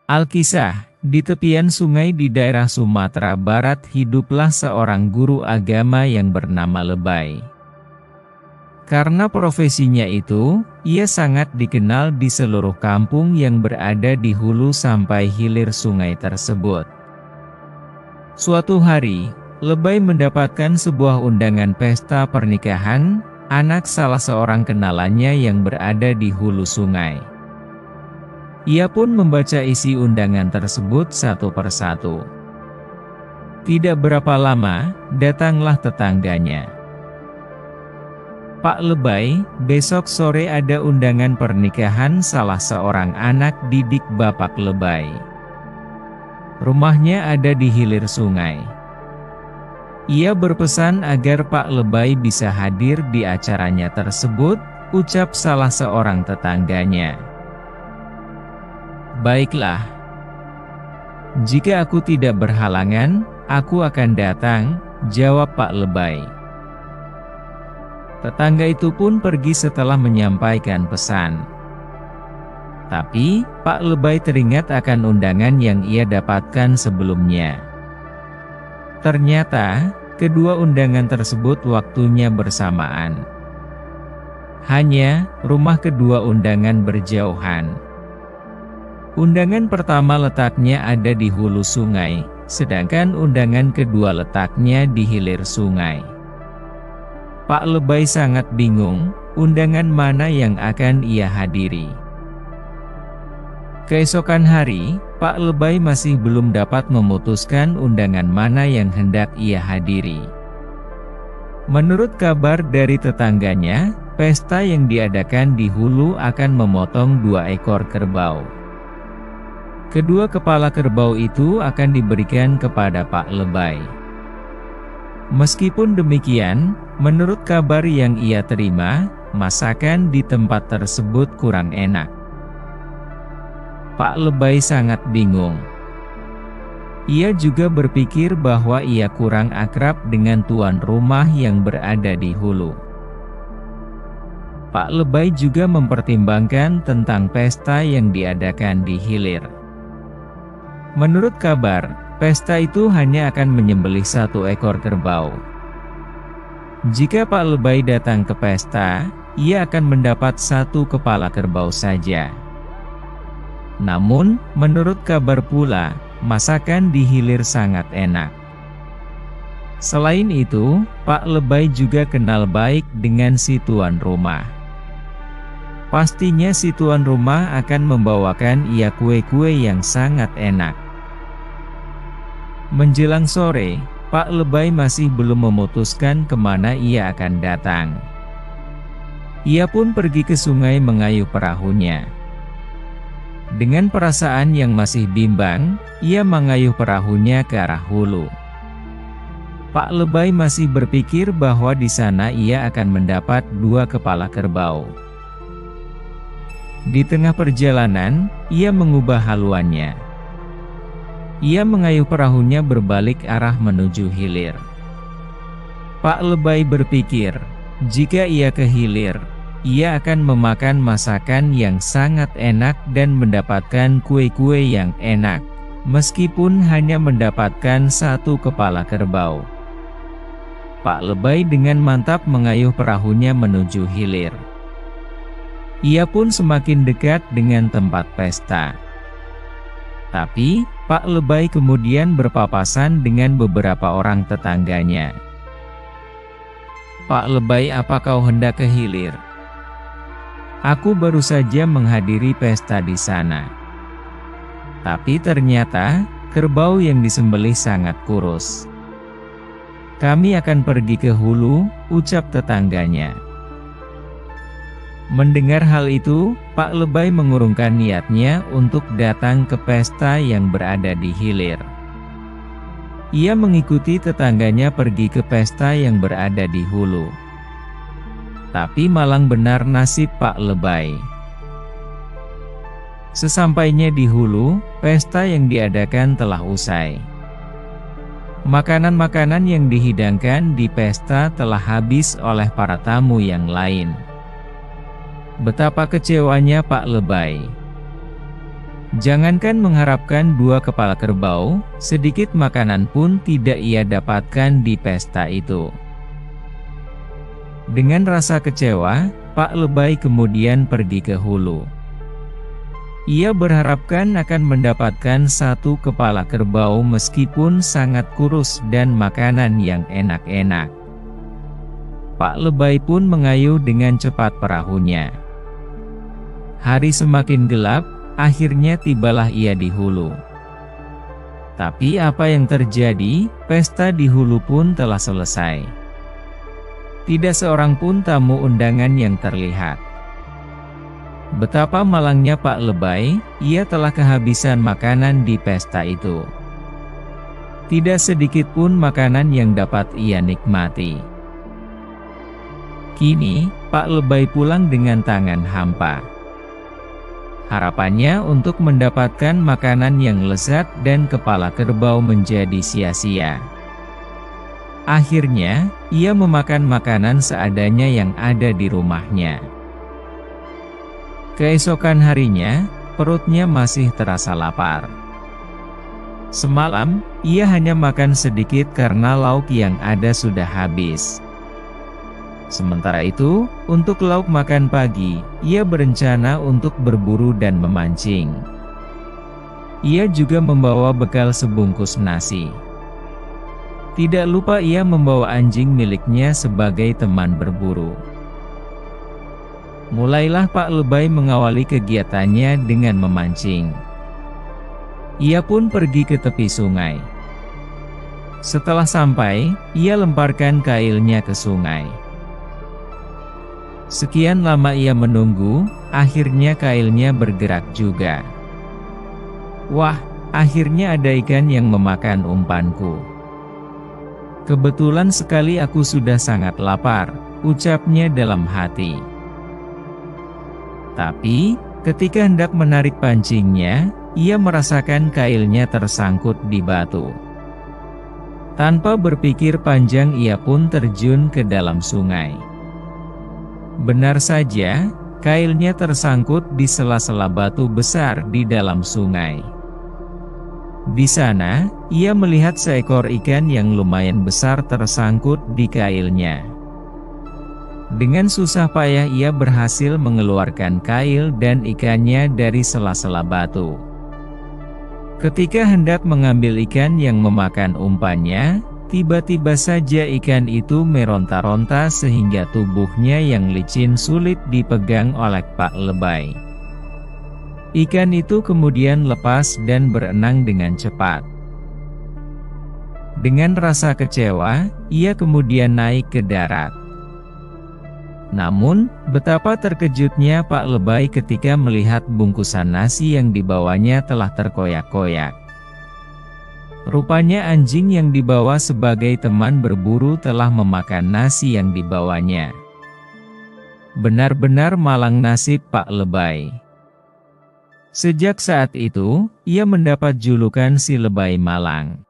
Alkisah, di tepian sungai di daerah Sumatera Barat hiduplah seorang guru agama yang bernama Lebay. Karena profesinya itu, ia sangat dikenal di seluruh kampung yang berada di hulu sampai hilir sungai tersebut. Suatu hari, Lebay mendapatkan sebuah undangan pesta pernikahan anak salah seorang kenalannya yang berada di hulu sungai. Ia pun membaca isi undangan tersebut satu persatu. Tidak berapa lama, datanglah tetangganya. "Pak Lebay, besok sore ada undangan pernikahan salah seorang anak didik Bapak Lebay. Rumahnya ada di hilir sungai. Ia berpesan agar Pak Lebay bisa hadir di acaranya tersebut," ucap salah seorang tetangganya. "Baiklah. Jika aku tidak berhalangan, aku akan datang," jawab Pak Lebay. Tetangga itu pun pergi setelah menyampaikan pesan. Tapi, Pak Lebay teringat akan undangan yang ia dapatkan sebelumnya. Ternyata, kedua undangan tersebut waktunya bersamaan. Hanya, rumah kedua undangan berjauhan. Undangan pertama letaknya ada di hulu sungai, sedangkan undangan kedua letaknya di hilir sungai. Pak Lebay sangat bingung, undangan mana yang akan ia hadiri. Keesokan hari, Pak Lebay masih belum dapat memutuskan undangan mana yang hendak ia hadiri. Menurut kabar dari tetangganya, pesta yang diadakan di hulu akan memotong 2 ekor kerbau. Kedua kepala kerbau itu akan diberikan kepada Pak Lebay. Meskipun demikian, menurut kabar yang ia terima, masakan di tempat tersebut kurang enak. Pak Lebay sangat bingung. Ia juga berpikir bahwa ia kurang akrab dengan tuan rumah yang berada di hulu. Pak Lebay juga mempertimbangkan tentang pesta yang diadakan di hilir. Menurut kabar, pesta itu hanya akan menyembelih 1 ekor kerbau. Jika Pak Lebay datang ke pesta, ia akan mendapat 1 kepala kerbau saja. Namun, menurut kabar pula, masakan di hilir sangat enak. Selain itu, Pak Lebay juga kenal baik dengan si tuan rumah. Pastinya si tuan rumah akan membawakan ia kue-kue yang sangat enak. Menjelang sore, Pak Lebay masih belum memutuskan kemana ia akan datang. Ia pun pergi ke sungai mengayuh perahunya. Dengan perasaan yang masih bimbang, ia mengayuh perahunya ke arah hulu. Pak Lebay masih berpikir bahwa di sana ia akan mendapat 2 kepala kerbau. Di tengah perjalanan, ia mengubah haluannya. Ia mengayuh perahunya berbalik arah menuju hilir. Pak Lebay berpikir, jika ia ke hilir, ia akan memakan masakan yang sangat enak dan mendapatkan kue-kue yang enak, meskipun hanya mendapatkan 1 kepala kerbau. Pak Lebay dengan mantap mengayuh perahunya menuju hilir. Ia pun semakin dekat dengan tempat pesta. Tapi, Pak Lebay kemudian berpapasan dengan beberapa orang tetangganya. "Pak Lebay, apa kau hendak ke hilir? Aku baru saja menghadiri pesta di sana. Tapi ternyata, kerbau yang disembelih sangat kurus. Kami akan pergi ke hulu," ucap tetangganya. Mendengar hal itu, Pak Lebay mengurungkan niatnya untuk datang ke pesta yang berada di hilir. Ia mengikuti tetangganya pergi ke pesta yang berada di hulu. Tapi malang benar nasib Pak Lebay. Sesampainya di hulu, pesta yang diadakan telah usai. Makanan-makanan yang dihidangkan di pesta telah habis oleh para tamu yang lain. Betapa kecewanya Pak Lebay. Jangankan mengharapkan 2 kepala kerbau, sedikit makanan pun tidak ia dapatkan di pesta itu. Dengan rasa kecewa, Pak Lebay kemudian pergi ke hulu. Ia berharapkan akan mendapatkan 1 kepala kerbau meskipun sangat kurus dan makanan yang enak-enak. Pak Lebay pun mengayuh dengan cepat perahunya. Hari semakin gelap, akhirnya tibalah ia di hulu. Tapi apa yang terjadi? Pesta di hulu pun telah selesai. Tidak seorang pun tamu undangan yang terlihat. Betapa malangnya Pak Lebay, ia telah kehabisan makanan di pesta itu. Tidak sedikit pun makanan yang dapat ia nikmati. Kini, Pak Lebay pulang dengan tangan hampa. Harapannya untuk mendapatkan makanan yang lezat dan kepala kerbau menjadi sia-sia. Akhirnya, ia memakan makanan seadanya yang ada di rumahnya. Keesokan harinya, perutnya masih terasa lapar. Semalam, ia hanya makan sedikit karena lauk yang ada sudah habis. Sementara itu, untuk lauk makan pagi, ia berencana untuk berburu dan memancing. Ia juga membawa bekal sebungkus nasi. Tidak lupa ia membawa anjing miliknya sebagai teman berburu. Mulailah Pak Lebay mengawali kegiatannya dengan memancing. Ia pun pergi ke tepi sungai. Setelah sampai, ia lemparkan kailnya ke sungai. Sekian lama ia menunggu, akhirnya kailnya bergerak juga. Wah, akhirnya ada ikan yang memakan umpanku. Kebetulan sekali aku sudah sangat lapar, ucapnya dalam hati. Tapi, ketika hendak menarik pancingnya, ia merasakan kailnya tersangkut di batu. Tanpa berpikir panjang ia pun terjun ke dalam sungai. Benar saja, kailnya tersangkut di sela-sela batu besar di dalam sungai. Di sana, ia melihat seekor ikan yang lumayan besar tersangkut di kailnya. Dengan susah payah ia berhasil mengeluarkan kail dan ikannya dari sela-sela batu. Ketika hendak mengambil ikan yang memakan umpannya, tiba-tiba saja ikan itu meronta-ronta sehingga tubuhnya yang licin sulit dipegang oleh Pak Lebay. Ikan itu kemudian lepas dan berenang dengan cepat. Dengan rasa kecewa, ia kemudian naik ke darat. Namun, betapa terkejutnya Pak Lebay ketika melihat bungkusan nasi yang dibawanya telah terkoyak-koyak. Rupanya anjing yang dibawa sebagai teman berburu telah memakan nasi yang dibawanya. Benar-benar malang nasib Pak Lebay. Sejak saat itu, ia mendapat julukan si Lebay Malang.